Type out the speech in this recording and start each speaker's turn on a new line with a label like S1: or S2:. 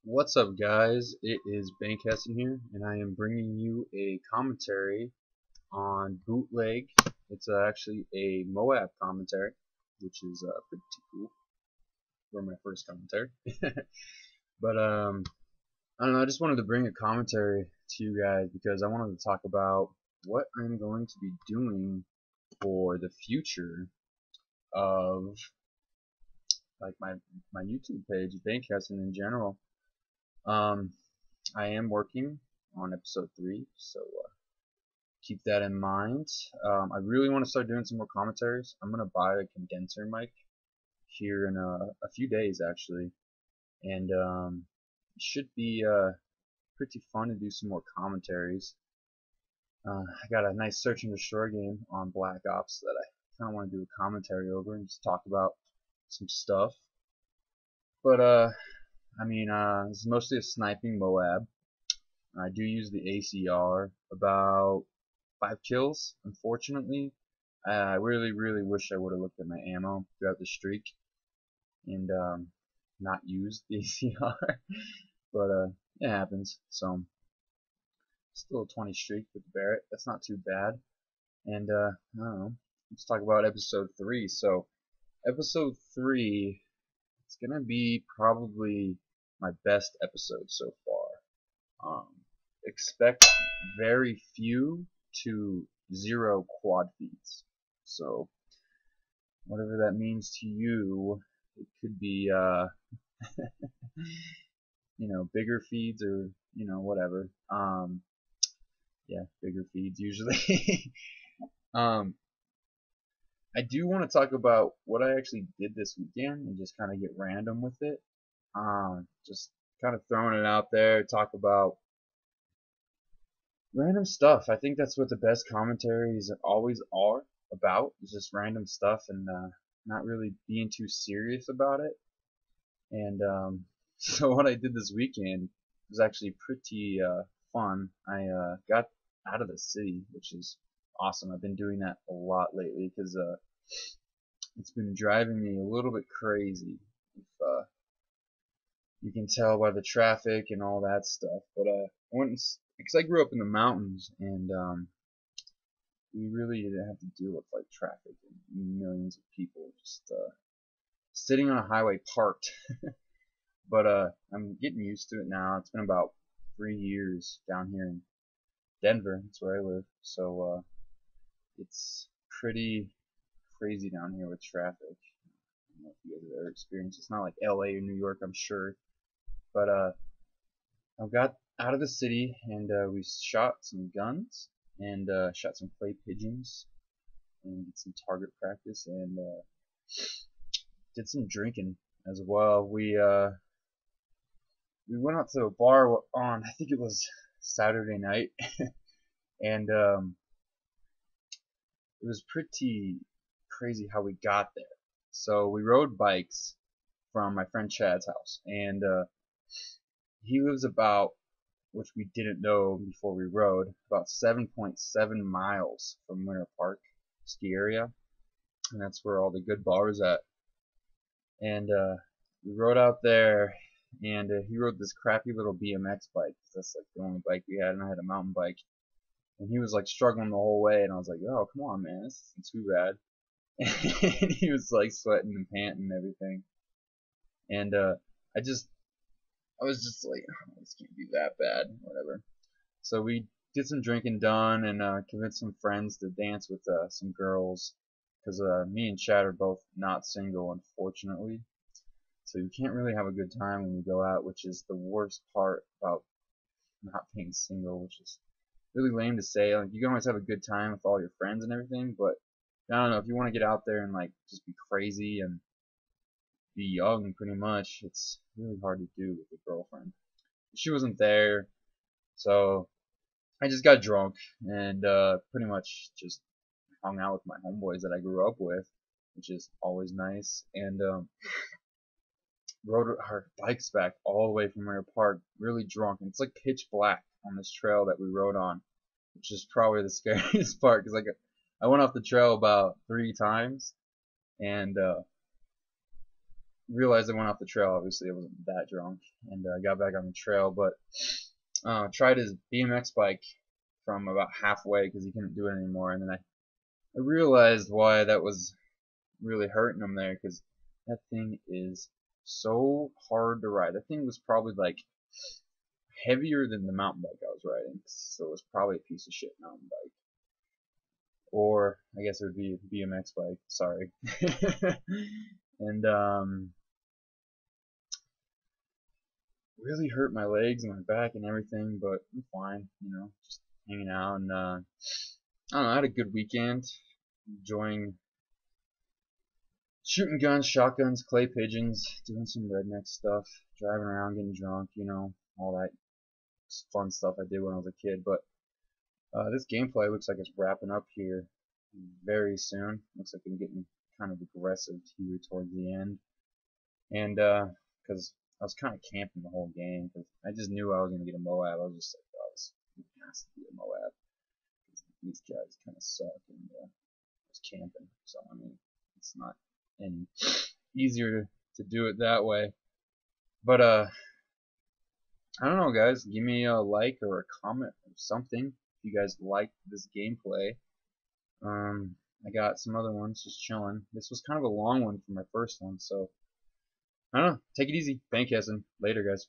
S1: What's up, guys? It is BankHessian here, and I am bringing you a commentary on Bootleg. It's actually a Moab commentary, which is pretty cool for my first commentary. But I don't know. I just wanted to bring a commentary to you guys because I wanted to talk about what I'm going to be doing for the future of like my YouTube page, BankHessian in general. I am working on episode 3, so keep that in mind. I really want to start doing some more commentaries. I'm gonna buy a condenser mic here in a few days, actually, and it should be pretty fun to do some more commentaries. I got a nice search and destroy game on Black Ops that I kind of want to do a commentary over and just talk about some stuff. But I mean, it's mostly a sniping Moab. I do use the ACR, about 5 kills, unfortunately. I really wish I would have looked at my ammo throughout the streak and not used the ACR, but it happens. So, still a 20 streak with the Barrett. That's not too bad. And I don't know. Let's talk about episode 3. So, episode 3, it's gonna be probably my best episode so far. Expect very few to 0 quad feeds. So whatever that means to you, it could be you know, bigger feeds or whatever. Yeah, bigger feeds usually. I do want to talk about what I actually did this weekend and just kind of get random with it. Just kind of throwing it out there, talk about random stuff. I think that's what the best commentaries always are about, is just random stuff and not really being too serious about it. And so what I did this weekend was actually pretty fun. I got out of the city, which is awesome. I've been doing that a lot lately because it's been driving me a little bit crazy. If you can tell by the traffic and all that stuff. But I went because I grew up in the mountains, and we really didn't have to deal with like traffic and millions of people just sitting on a highway parked. But I'm getting used to it now. It's been about 3 years down here in Denver. That's where I live. So it's pretty crazy down here with traffic. I don't know if you guys have ever experienced. It's not like LA or New York, I'm sure. But I got out of the city, and we shot some guns and shot some clay pigeons and did some target practice and did some drinking as well. We went out to a bar on, I think it was Saturday night, and it was pretty crazy how we got there. So we rode bikes from my friend Chad's house, and he lives about, which we didn't know before we rode, about 7.7 miles from Winter Park ski area, and that's where all the good bars at. And we rode out there, and he rode this crappy little BMX bike. That's like the only bike we had, and I had a mountain bike. And he was like struggling the whole way, and I was like, "Oh, come on, man, this isn't too bad." And he was like sweating and panting and everything. And I was just like, oh, this can't be that bad, whatever. So we did some drinking done and convinced some friends to dance with some girls, because me and Chad are both not single, unfortunately. So you can't really have a good time when you go out, which is the worst part about not being single, which is really lame to say. Like, you can always have a good time with all your friends and everything, but I don't know, if you want to get out there and like just be crazy and be young, pretty much, it's really hard to do with a girlfriend. She wasn't there, so I just got drunk and pretty much just hung out with my homeboys that I grew up with, which is always nice, and rode our bikes back all the way from Winter Park, really drunk. And it's like pitch black on this trail that we rode on, which is probably the scariest part, because like I went off the trail about 3 times, and realized I went off the trail. Obviously, I wasn't that drunk, and got back on the trail. But tried his BMX bike from about halfway because he couldn't do it anymore, and then I realized why that was really hurting him there, because that thing is so hard to ride. That thing was probably like heavier than the mountain bike I was riding, so it was probably a piece of shit mountain bike. Or I guess it would be a BMX bike. Sorry. And really hurt my legs and my back and everything, but I'm fine. Just hanging out, and I don't know. I had a good weekend, enjoying shooting guns, shotguns, clay pigeons, doing some redneck stuff, driving around, getting drunk, all that fun stuff I did when I was a kid. But this gameplay looks like it's wrapping up here very soon. Looks like I'm getting kind of aggressive here towards the end. And because I was kind of camping the whole game, because I just knew I was going to get a Moab. I was just like, oh, this has to be a Moab. These guys kind of suck, and I was camping. So, I mean, it's not any easier to do it that way. But I don't know, guys. Give me a like or a comment or something if you guys like this gameplay. I got some other ones just chilling. This was kind of a long one for my first one, so I don't know. Take it easy. BankHessian. Later, guys.